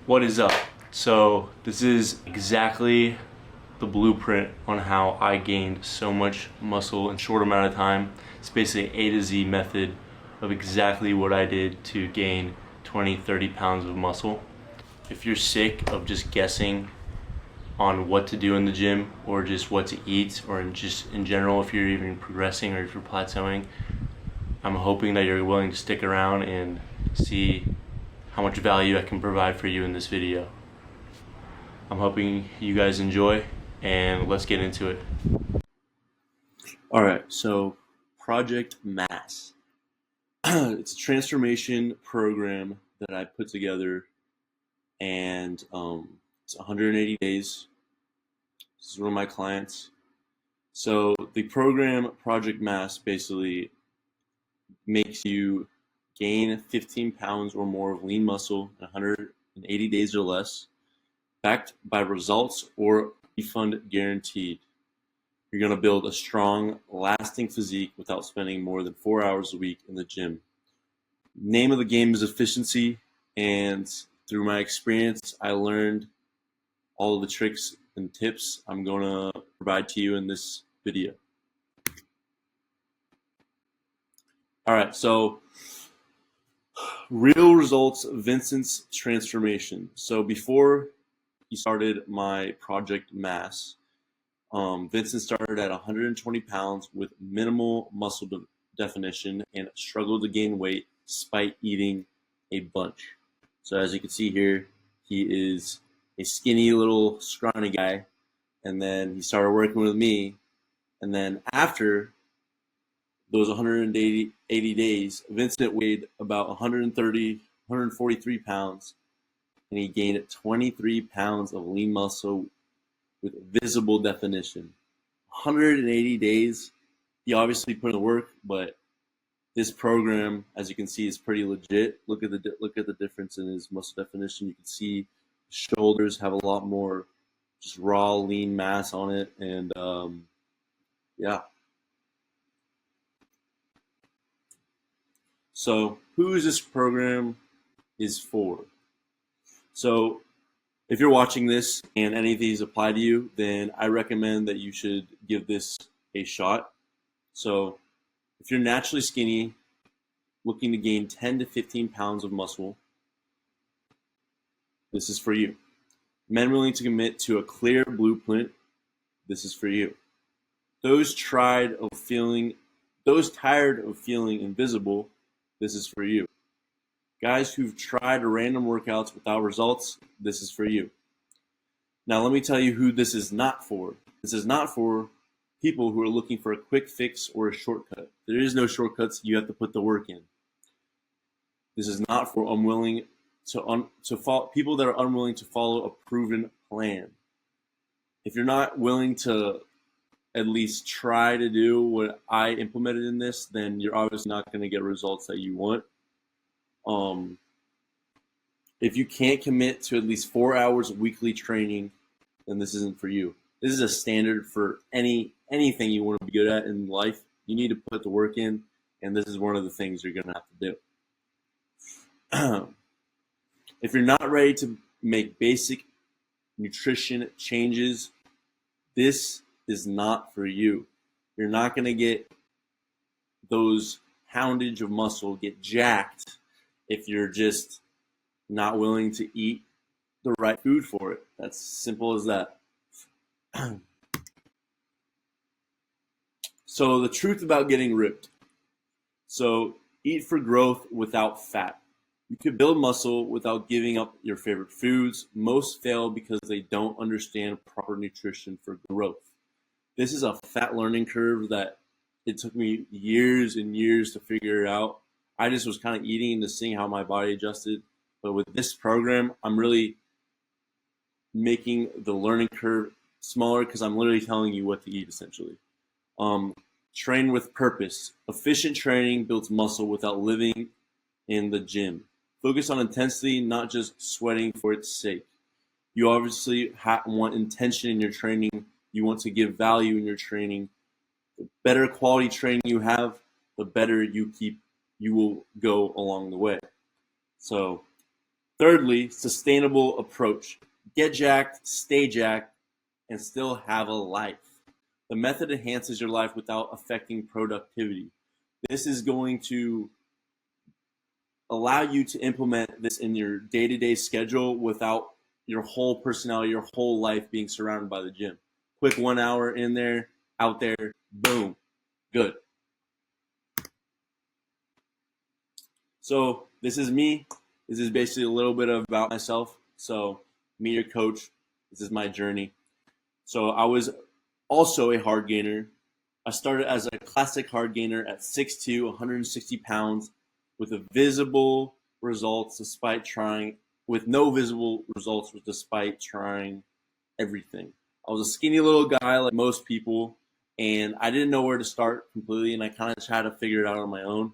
What is up? So this is exactly the blueprint on how I gained so much muscle in a short amount of time. It's basically an A to Z method of exactly what I did to gain 20, 30 pounds of muscle. If you're sick of just guessing on what to do in the gym or just what to eat or just in general, if you're even progressing or if you're plateauing, I'm hoping that you're willing to stick around and see how much value I can provide for you in this video. I'm hoping you guys enjoy, and let's get into it. Alright, so Project Mass. It's a transformation program that I put together, and it's 180 days. This is one of my clients. So the program Project Mass basically makes you gain 15 pounds or more of lean muscle in 180 days or less, backed by results or refund guaranteed. You're going to build a strong, lasting physique without spending more than 4 hours a week in the gym. Name of the game is efficiency, and through my experience, I learned all the tricks and tips I'm going to provide to you in this video. All right, so real results, Vincent's transformation. So before he started my Project Mass, Vincent started at 120 pounds with minimal muscle definition and struggled to gain weight despite eating a bunch. So as you can see here, he is a skinny little scrawny guy, and then he started working with me, and then after those 180 days, Vincent weighed about 143 pounds, and he gained 23 pounds of lean muscle with visible definition. 180 days, he obviously put in the work, but this program, as you can see, is pretty legit. Look at the difference in his muscle definition. You can see shoulders have a lot more just raw lean mass on it, and yeah. So who is this program is for? So if you're watching this and any of these apply to you, then I recommend that you should give this a shot. So if you're naturally skinny, looking to gain 10 to 15 pounds of muscle, this is for you. Men willing to commit to a clear blueprint, this is for you. Those tired of feeling invisible, this is for you. Guys who've tried random workouts without results, this is for you. Now let me tell you who this is not for. This is not for people who are looking for a quick fix or a shortcut. There is no shortcuts. You have to put the work in. This is not for people that are unwilling to follow a proven plan. If you're not willing to at least try to do what I implemented in this, then you're obviously not going to get results that you want. If you can't commit to at least 4 hours of weekly training, then this isn't for you. This is a standard for anything you want to be good at in life. You need to put the work in, and this is one of the things you're going to have to do. If you're not ready to make basic nutrition changes, this is not for you. You're not going to get those poundage of muscle, get jacked, if you're just not willing to eat the right food for it. That's simple as that. So the truth about getting ripped. So eat for growth without fat. You could build muscle without giving up your favorite foods. Most fail because they don't understand proper nutrition for growth. This is a fat learning curve that it took me years and years to figure it out. I just was kind of eating and just seeing how my body adjusted. But with this program, I'm really making the learning curve smaller because I'm literally telling you what to eat, essentially. Train with purpose. Efficient training builds muscle without living in the gym. Focus on intensity, not just sweating for its sake. You obviously want intention in your training. You want to give value in your training. The better quality training you have, the better you will go along the way. So Thirdly, sustainable approach. Get jacked, stay jacked, and still have a life. The method enhances your life without affecting productivity. This is going to allow you to implement this in your day-to-day schedule without your whole personality, your whole life being surrounded by the gym. Quick 1 hour in there, out there, boom, good. So this is me. This is basically a little bit about myself. So me, your coach, this is my journey. So I was also a hard gainer. I started as a classic hard gainer at 6'2", 160 pounds, with no visible results despite trying everything. I was a skinny little guy like most people, and I didn't know where to start completely, and I kind of just had to figure it out on my own.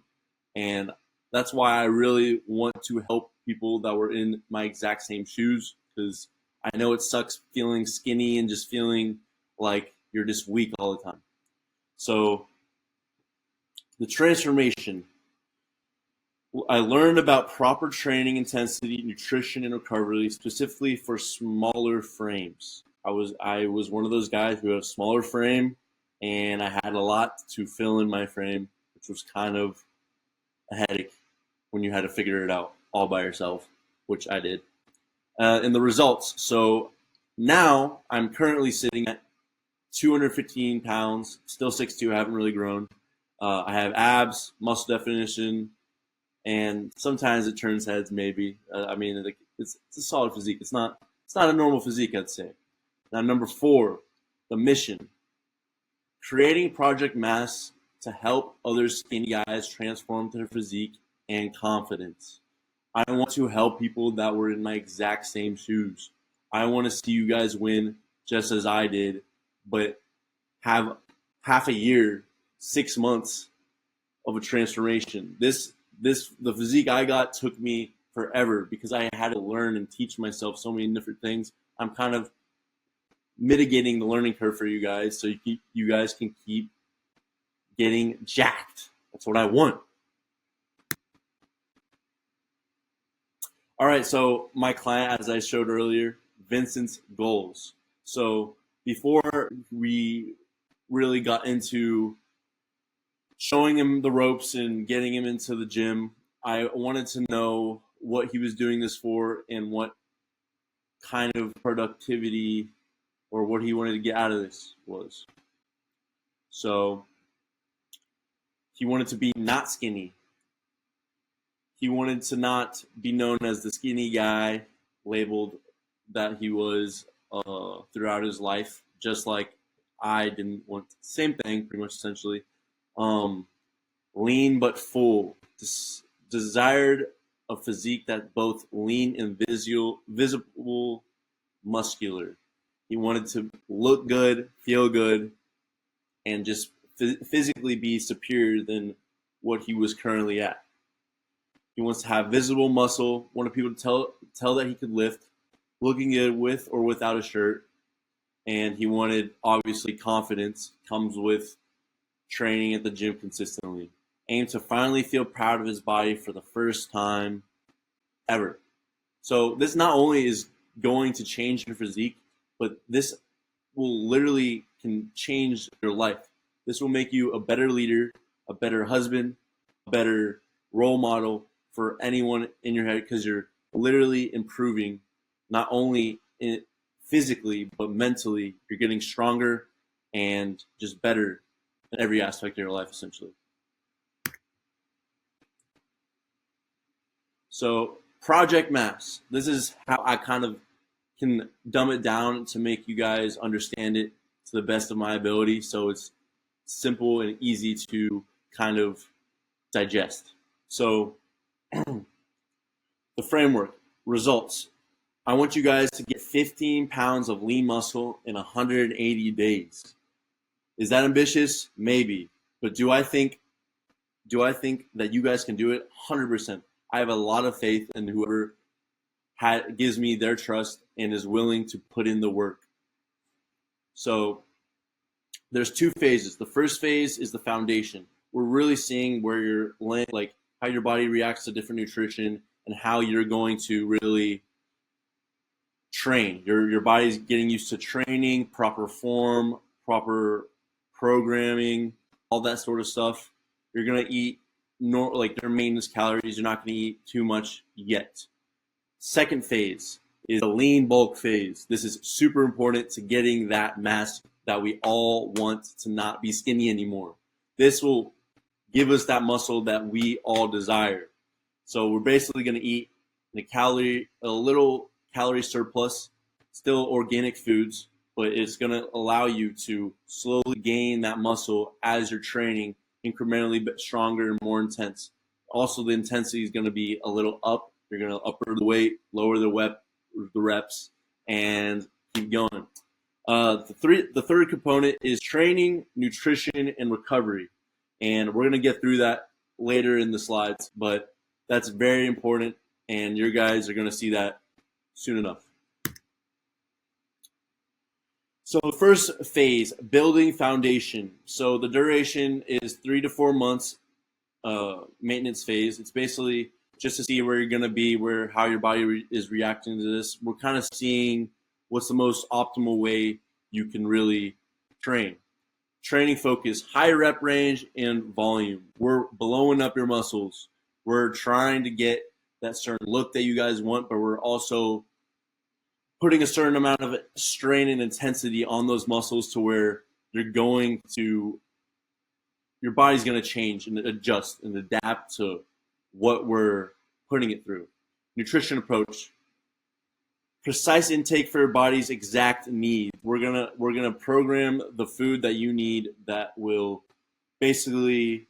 And that's why I really want to help people that were in my exact same shoes, because I know it sucks feeling skinny and just feeling like you're just weak all the time. So the transformation. I learned about proper training intensity, nutrition, and recovery, specifically for smaller frames. I was one of those guys who had a smaller frame, and I had a lot to fill in my frame, which was kind of a headache when you had to figure it out all by yourself, which I did. And the results. So now I'm currently sitting at 215 pounds, still 6'2", I haven't really grown. I have abs, muscle definition, and sometimes it turns heads. Maybe I mean it's a solid physique. It's not a normal physique, I'd say. Now, number 4, the mission: creating Project Mass to help other skinny guys transform their physique and confidence. I want to help people that were in my exact same shoes. I want to see you guys win just as I did, but have half a year, 6 months of a transformation. The physique I got took me forever because I had to learn and teach myself so many different things. I'm kind of mitigating the learning curve for you guys so you guys can keep getting jacked. That's what I want. All right, so my client, as I showed earlier, Vincent's goals. So before we really got into showing him the ropes and getting him into the gym, I wanted to know what he was doing this for and what kind of productivity or what he wanted to get out of this was. So he wanted to be not skinny. He wanted to not be known as the skinny guy labeled that he was throughout his life, just like I didn't want the same thing, pretty much essentially. Lean but full. Desired a physique that both lean and visible muscular. He wanted to look good, feel good, and just physically be superior than what he was currently at. He wants to have visible muscle, wanted people to tell that he could lift, looking good with or without a shirt. And he wanted, obviously, confidence comes with training at the gym consistently. Aimed to finally feel proud of his body for the first time ever. So this not only is going to change your physique, but this will literally can change your life. This will make you a better leader, a better husband, a better role model for anyone in your head, because you're literally improving not only physically but mentally. You're getting stronger and just better in every aspect of your life, essentially. So Project Mass. This is how I kind of can dumb it down to make you guys understand it to the best of my ability, so it's simple and easy to kind of digest. So the framework, results. I want you guys to get 15 pounds of lean muscle in 180 days. Is that ambitious? Maybe. But do I think that you guys can do it? 100%. I have a lot of faith in whoever gives me their trust and is willing to put in the work. So there's 2 phases. The first phase is the foundation. We're really seeing where you're like how your body reacts to different nutrition and how you're going to really train. Your body's getting used to training, proper form, proper programming, all that sort of stuff. You're gonna eat like their maintenance calories. You're not gonna eat too much yet. Second phase is the lean bulk phase. This is super important to getting that mass that we all want to not be skinny anymore. This will give us that muscle that we all desire. So we're basically going to eat a little calorie surplus, still organic foods, but it's going to allow you to slowly gain that muscle as you're training, incrementally but stronger and more intense. Also, the intensity is going to be a little up. You're going to upper the weight, lower the reps, and keep going. The third component is training, nutrition, and recovery. And we're going to get through that later in the slides, but that's very important, and your guys are going to see that soon enough. So the first phase, building foundation. So the duration is 3 to 4 months maintenance phase. It's basically just to see where you're going to be, how your body is reacting to this. We're kind of seeing what's the most optimal way you can really train. Training focus, high rep range and volume. We're blowing up your muscles. We're trying to get that certain look that you guys want, but we're also putting a certain amount of strain and intensity on those muscles to where your body's going to change and adjust and adapt to what we're putting it through. Nutrition approach. Precise intake for your body's exact needs. We're gonna program the food that you need that will basically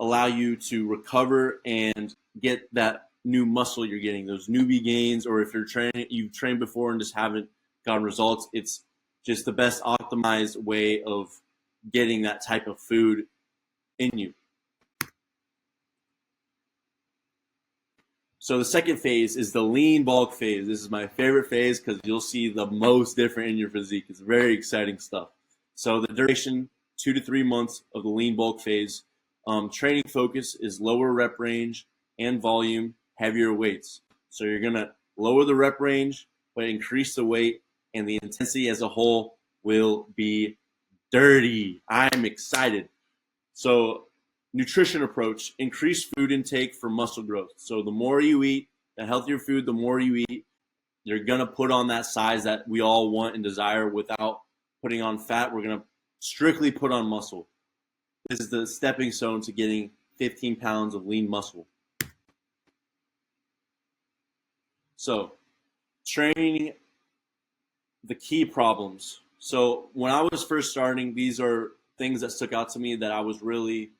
allow you to recover and get that new muscle you're getting, those newbie gains, or if you've trained before and just haven't gotten results, it's just the best optimized way of getting that type of food in you. So the second phase is the lean bulk phase. This is my favorite phase because you'll see the most different in your physique. It's very exciting stuff. So the duration, 2 to 3 months of the lean bulk phase. Training focus is lower rep range and volume, heavier weights. So you're going to lower the rep range, but increase the weight, and the intensity as a whole will be dirty. I'm excited. So nutrition approach, increase food intake for muscle growth. So the more you eat, the healthier food, the more you eat, you're going to put on that size that we all want and desire without putting on fat. We're going to strictly put on muscle. This is the stepping stone to getting 15 pounds of lean muscle. So training, the key problems. So when I was first starting, these are things that stuck out to me that I was really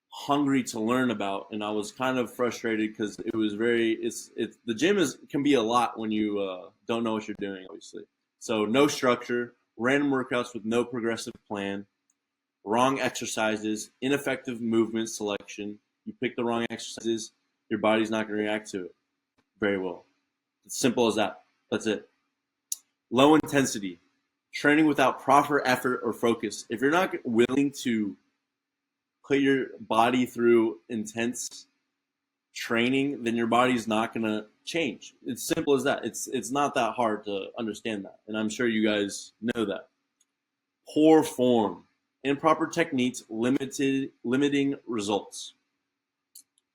hungry to learn about, and I was kind of frustrated because it was the gym can be a lot when you don't know what you're doing, obviously. So no structure, random workouts with no progressive plan, wrong exercises, ineffective movement selection. You pick the wrong exercises, your body's not going to react to it very well. It's simple as that. That's it. Low intensity, training without proper effort or focus. If you're not willing to put your body through intense training, then your body's not going to change. It's simple as that. It's not that hard to understand that, and I'm sure you guys know that. Poor form, improper techniques, limiting results.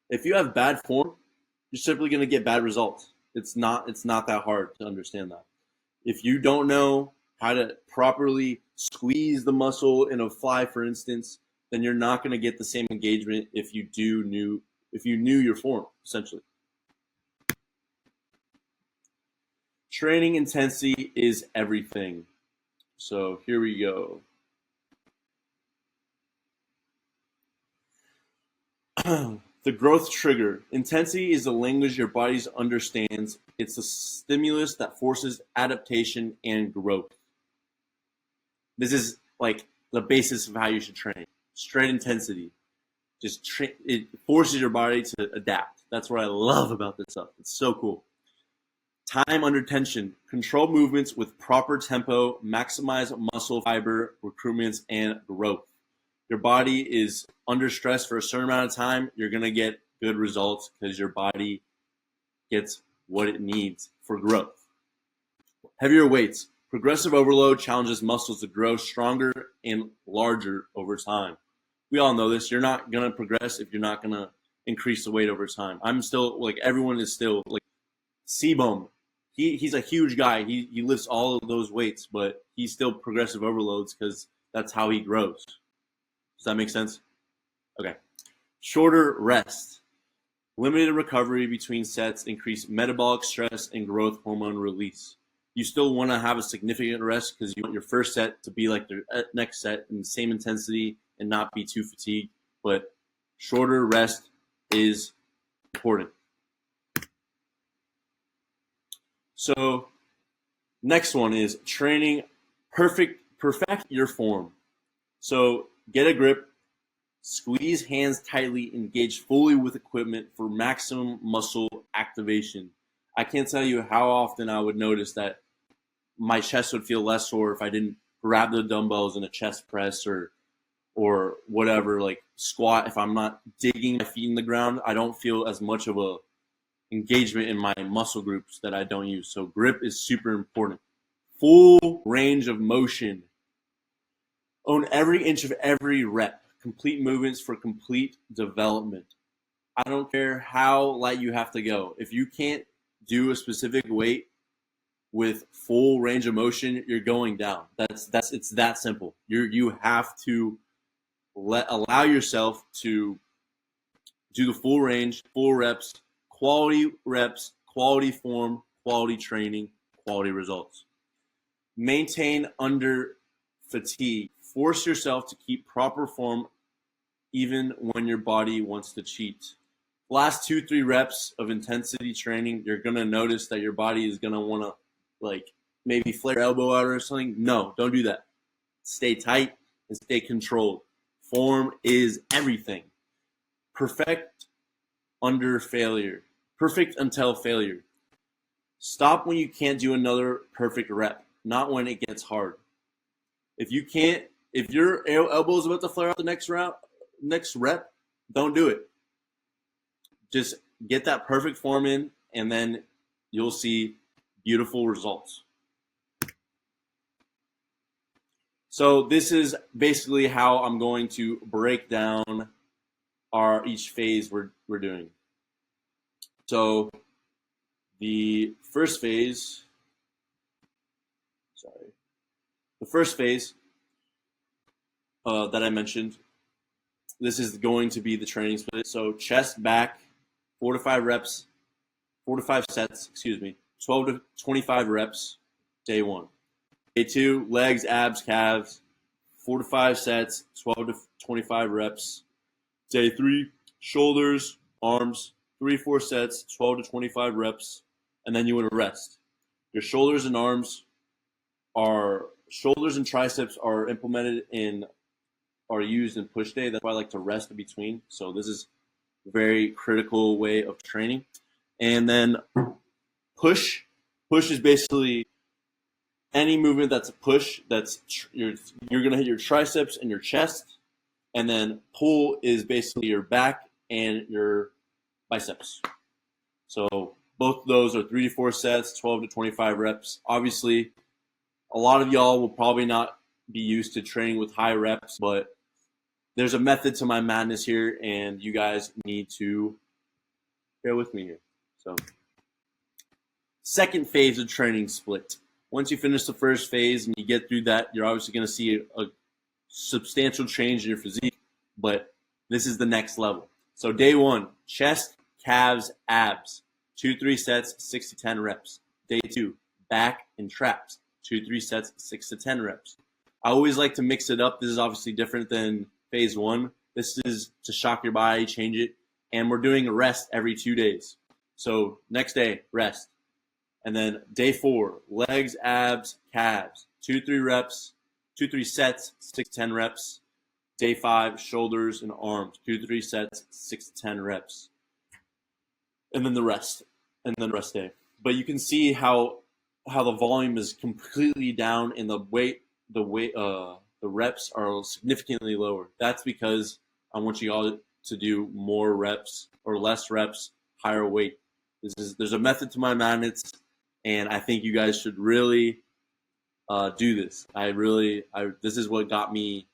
If you have bad form, you're simply going to get bad results. It's not that hard to understand that. If you don't know how to properly squeeze the muscle in a fly, for instance, then you're not going to get the same engagement if you knew your form, essentially. Training intensity is everything. So here we go. The growth trigger. Intensity is the language your body understands. It's a stimulus that forces adaptation and growth. This is like the basis of how you should train. Straight intensity. It forces your body to adapt. That's what I love about this stuff. It's so cool. Time under tension. Control movements with proper tempo. Maximize muscle fiber, recruitments, and growth. Your body is under stress for a certain amount of time. You're going to get good results because your body gets what it needs for growth. Heavier weights. Progressive overload challenges muscles to grow stronger and larger over time. We all know this. You're not going to progress if you're not going to increase the weight over time. I'm still, like, everyone is still, like, Seabohm. He's a huge guy. He lifts all of those weights, but he's still progressive overloads because that's how he grows. Does that make sense? Okay. Shorter rest. Limited recovery between sets increase metabolic stress and growth hormone release. You still want to have a significant rest because you want your first set to be like the next set in the same intensity and not be too fatigued. But shorter rest is important. So next one is training. Perfect your form. So get a grip, squeeze hands tightly, engage fully with equipment for maximum muscle activation. I can't tell you how often I would notice that my chest would feel less sore if I didn't grab the dumbbells in a chest press or whatever, like squat. If I'm not digging my feet in the ground, I don't feel as much of a engagement in my muscle groups that I don't use. So grip is super important. Full range of motion. Own every inch of every rep. Complete movements for complete development. I don't care how light you have to go. If you can't do a specific weight with full range of motion, you're going down. It's that simple. You have to allow yourself to do the full range, full reps, quality form, quality training, quality results. Maintain under fatigue. Force yourself to keep proper form even when your body wants to cheat. Last 2-3 reps of intensity training, you're going to notice that your body is going to want to, like, maybe flare your elbow out or something. No, don't do that. Stay tight and stay controlled. Form is everything. Perfect until failure. Stop when you can't do another perfect rep, not when it gets hard. If your elbow is about to flare out the next rep, don't do it. Just get that perfect form in, and then you'll see beautiful results. So this is basically how I'm going to break down each phase we're doing. So the first phase that I mentioned, this is going to be the training split. So chest, back, 4 to 5 sets, 12 to 25 reps, day 1. Day 2, legs, abs, calves, 4 to 5 sets, 12 to 25 reps. Day 3, shoulders, arms, 3-4 sets, 12 to 25 reps, and then you want to rest. Your shoulders and triceps are used in push day. That's why I like to rest in between. So this is a very critical way of training. And then push. Push is basically any movement that's a push. You're going to hit your triceps and your chest. And then pull is basically your back and your biceps. So both of those are 3 to 4 sets, 12 to 25 reps. Obviously, a lot of y'all will probably not be used to training with high reps, but there's a method to my madness here, and you guys need to bear with me here. So, second phase of training split. Once you finish the first phase and you get through that, you're obviously going to see a substantial change in your physique, but this is the next level. So day 1, chest, calves, abs, 2-3 sets, 6 to 10 reps. Day 2, back and traps, 2-3 sets, 6 to 10 reps. I always like to mix it up. This is obviously different than phase 1. This is to shock your body, change it, and we're doing a rest every 2 days. So next day, rest. And then day 4, legs, abs, calves, 2-3 sets, 6 to 10 reps. Day 5, shoulders and arms, 2-3 sets, 6 to 10 reps. And then the rest day. But you can see how the volume is completely down and the reps are significantly lower. That's because I want you all to do more reps or less reps, higher weight. There's a method to my madness, and I think you guys should really do this. This is what got me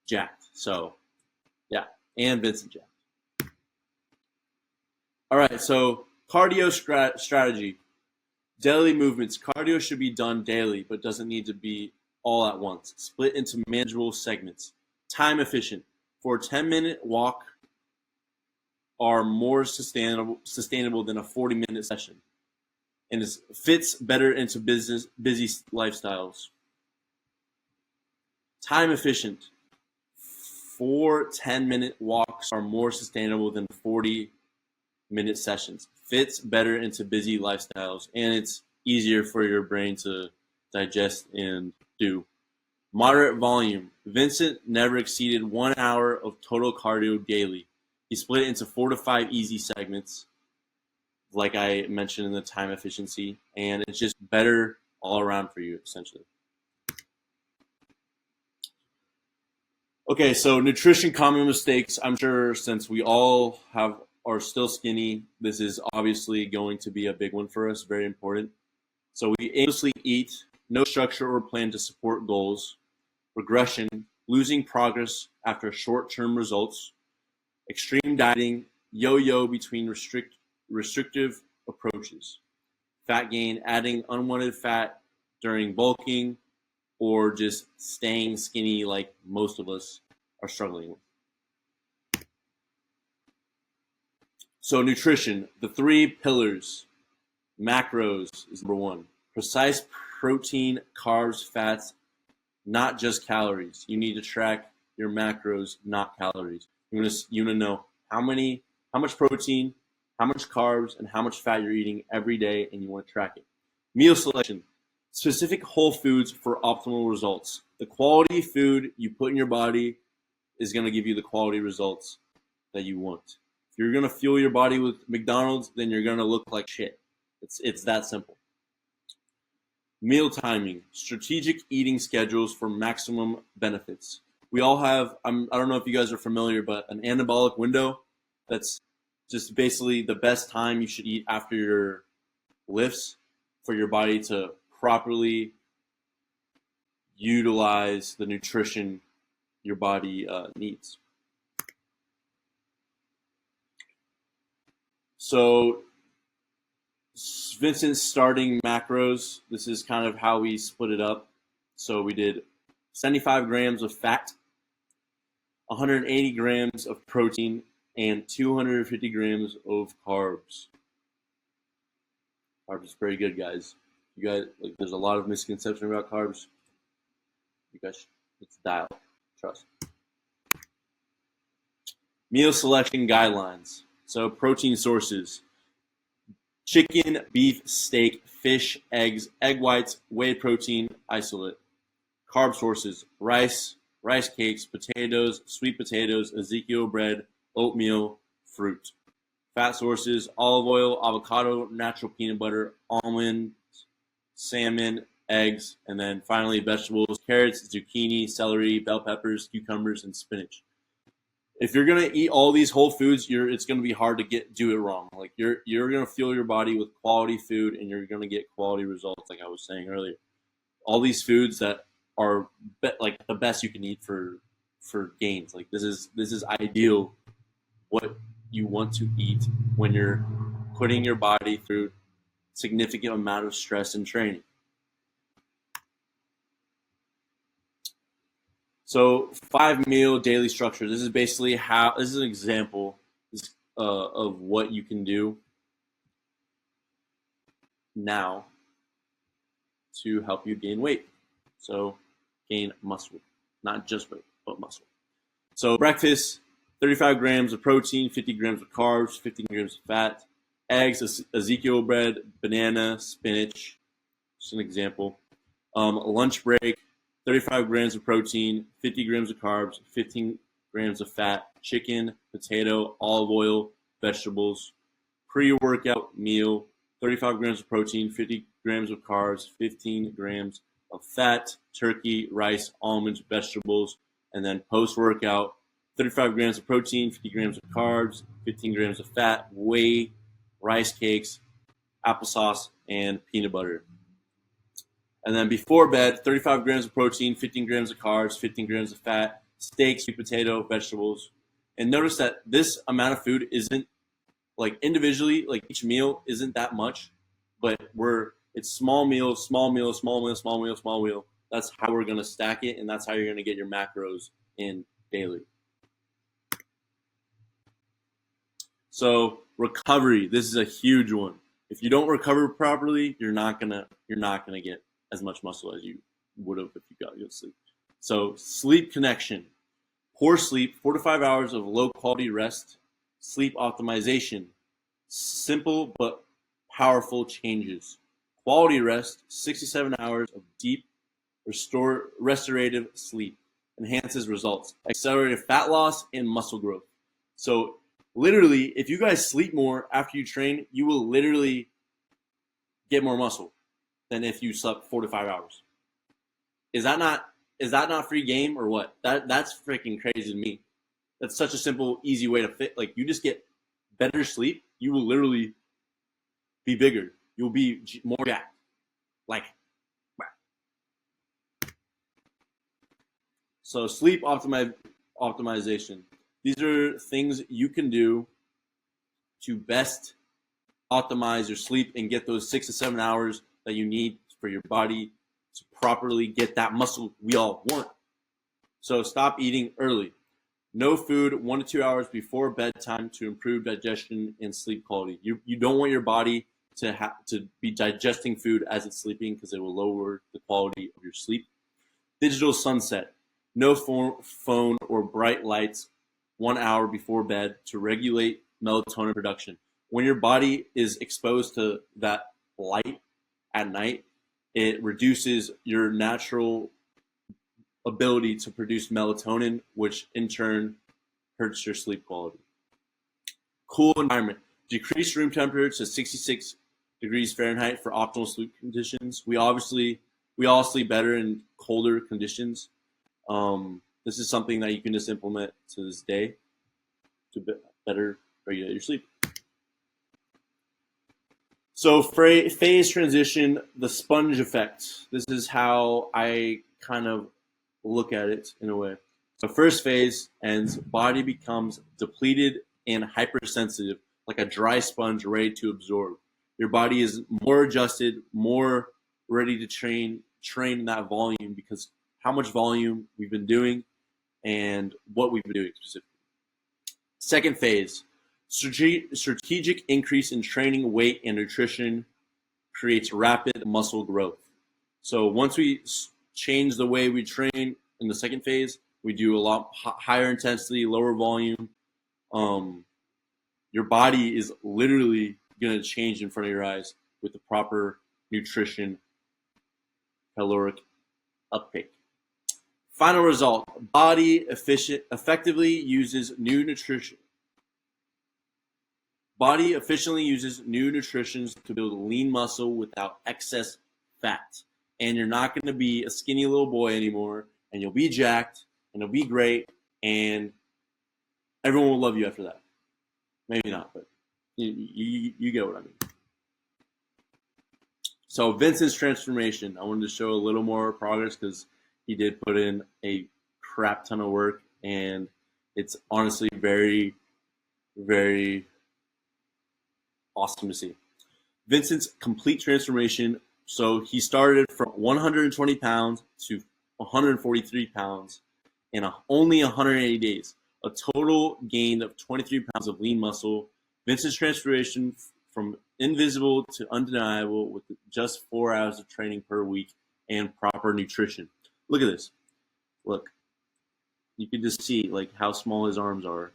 jacked. So yeah, and Vincent jacked. All right, so cardio strategy. Daily movements. Cardio should be done daily, but doesn't need to be all at once. Split into manageable segments. Time efficient. For a 10-minute walk are more sustainable than a 40-minute session, and it fits better into busy lifestyles. Time efficient. 4 10-minute walks are more sustainable than 40-minute sessions. Fits better into busy lifestyles, and it's easier for your brain to digest and do. Moderate volume. Vincent never exceeded 1 hour of total cardio daily. He split it into 4 to 5 easy segments, like I mentioned in the time efficiency, and it's just better all around for you, essentially. Okay, so nutrition common mistakes. I'm sure since we all are still skinny, this is obviously going to be a big one for us, very important. So we aimlessly eat, no structure or plan to support goals, regression, losing progress after short-term results, extreme dieting, yo-yo between restrictive approaches, fat gain, adding unwanted fat during bulking, or just staying skinny like most of us are struggling with. So nutrition, the 3 pillars. Macros is number 1. Precise protein, carbs, fats, not just calories. You need to track your macros, not calories. You want to know how much protein, how much carbs, and how much fat you're eating every day, and you want to track it. Meal selection. Specific whole foods for optimal results. The quality food you put in your body is going to give you the quality results that you want. If you're going to fuel your body with McDonald's, then you're going to look like shit. It's that simple. Meal timing. Strategic eating schedules for maximum benefits. We all have, I don't know if you guys are familiar, but an anabolic window, that's just basically the best time you should eat after your lifts for your body to properly utilize the nutrition your body needs. So Vincent's starting macros, this is kind of how we split it up. So we did 75 grams of fat, 180 grams of protein, and 250 grams of carbs. Carbs is very good, guys. You guys, there's a lot of misconception about carbs. You guys, it's dial. Trust. Meal selection guidelines. So protein sources: chicken, beef, steak, fish, eggs, egg whites, whey protein, isolate. Carb sources: rice cakes, potatoes, sweet potatoes, Ezekiel bread, oatmeal, fruit. Fat sources: olive oil, avocado, natural peanut butter, almonds, salmon, eggs, and then finally vegetables: carrots, zucchini, celery, bell peppers, cucumbers, and spinach. If you're gonna eat all these whole foods, it's gonna be hard to do it wrong. Like you're gonna fuel your body with quality food, and you're gonna get quality results. Like I was saying earlier, all these foods that are like the best you can eat for gains. Like this is ideal. What you want to eat when you're putting your body through significant amount of stress and training. So 5 meal daily structure. This is basically this is an example of what you can do now to help you gain weight. So gain muscle, not just weight, but muscle. So breakfast: 35 grams of protein, 50 grams of carbs, 15 grams of fat, eggs, Ezekiel bread, banana, spinach. Just an example. Lunch break: 35 grams of protein, 50 grams of carbs, 15 grams of fat, chicken, potato, olive oil, vegetables. Pre-workout meal: 35 grams of protein, 50 grams of carbs, 15 grams of fat, turkey, rice, almonds, vegetables. And then post-workout: 35 grams of protein, 50 grams of carbs, 15 grams of fat, whey, rice cakes, applesauce, and peanut butter. And then before bed, 35 grams of protein, 15 grams of carbs, 15 grams of fat, steak, sweet potato, vegetables. And notice that this amount of food isn't like individually, like each meal isn't that much, but it's small meal, small meal, small meal, small meal, small meal. That's how we're gonna stack it, and that's how you're gonna get your macros in daily. So recovery, this is a huge one. If you don't recover properly, you're not gonna get as much muscle as you would have if you got good sleep. So sleep connection, poor sleep, 4 to 5 hours of low quality rest, sleep optimization, simple but powerful changes. Quality rest, 67 hours of deep restorative sleep, enhances results, accelerated fat loss and muscle growth. So literally, if you guys sleep more after you train, you will literally get more muscle than if you slept 4 to 5 hours. Is that not free game or what? That's freaking crazy to me. That's such a simple, easy way to fit. Like, you just get better sleep, you will literally be bigger. You'll be more jacked. Like, so sleep optimization. These are things you can do to best optimize your sleep and get those 6 to 7 hours that you need for your body to properly get that muscle we all want. So stop eating early. No food 1 to 2 hours before bedtime to improve digestion and sleep quality. You don't want your body to be digesting food as it's sleeping because it will lower the quality of your sleep. Digital sunset. No phone or bright lights 1 hour before bed to regulate melatonin production. When your body is exposed to that light at night, it reduces your natural ability to produce melatonin, which in turn hurts your sleep quality. Cool environment. Decrease room temperature to 66 degrees Fahrenheit for optimal sleep conditions. We all sleep better in colder conditions. This is something that you can just implement to this day to better regulate your sleep. So phase transition, the sponge effect. This is how I kind of look at it in a way. So first phase ends, body becomes depleted and hypersensitive, like a dry sponge ready to absorb. Your body is more adjusted, more ready to train that volume because how much volume we've been doing and what we've been doing specifically. Second phase, strategic increase in training, weight, and nutrition creates rapid muscle growth. So once we change the way we train in the second phase, we do a lot higher intensity, lower volume. Your body is literally going to change in front of your eyes with the proper nutrition, caloric uptake. Final result, body effectively uses new nutrition. Body efficiently uses new nutrition to build lean muscle without excess fat. And you're not going to be a skinny little boy anymore, and you'll be jacked, and it'll be great, and everyone will love you after that. Maybe not, but you get what I mean. So Vincent's transformation, I wanted to show a little more progress because he did put in a crap ton of work, and it's honestly very, very awesome to see. Vincent's complete transformation. So he started from 120 pounds to 143 pounds in only 180 days. A total gain of 23 pounds of lean muscle. Vincent's transformation from invisible to undeniable with just 4 hours of training per week and proper nutrition. Look at this. Look, you can just see like how small his arms are,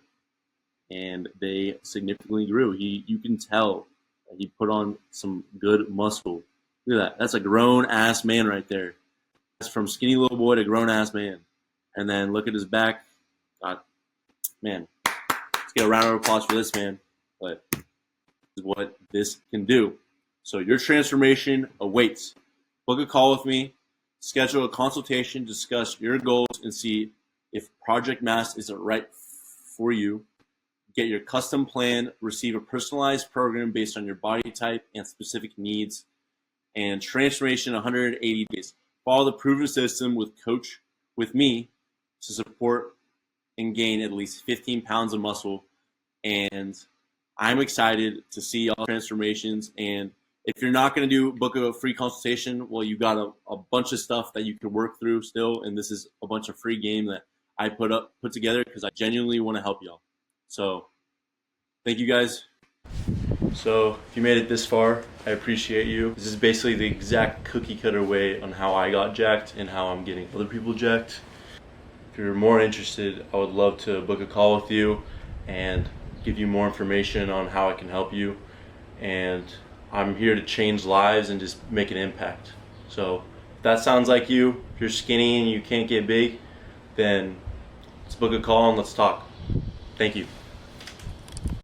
and they significantly grew. You can tell that he put on some good muscle. Look at that. That's a grown ass man right there. That's from skinny little boy to grown ass man. And then look at his back. God, man, let's get a round of applause for this man. But this is what this can do. So your transformation awaits. Book a call with me. Schedule a consultation, discuss your goals, and see if Project Mass is right for you. get your custom plan, receive a personalized program based on your body type and specific needs, and transformation 180 days. Follow the proven system with me to support and gain at least 15 pounds of muscle. And I'm excited to see all the transformations. And if you're not going to book a free consultation, well, you got a bunch of stuff that you can work through still. And this is a bunch of free game that I put together because I genuinely want to help y'all. So thank you guys. So if you made it this far, I appreciate you. This is basically the exact cookie cutter way on how I got jacked and how I'm getting other people jacked. If you're more interested, I would love to book a call with you and give you more information on how I can help you. And I'm here to change lives and just make an impact. So if that sounds like you, if you're skinny and you can't get big, then let's book a call and let's talk. Thank you.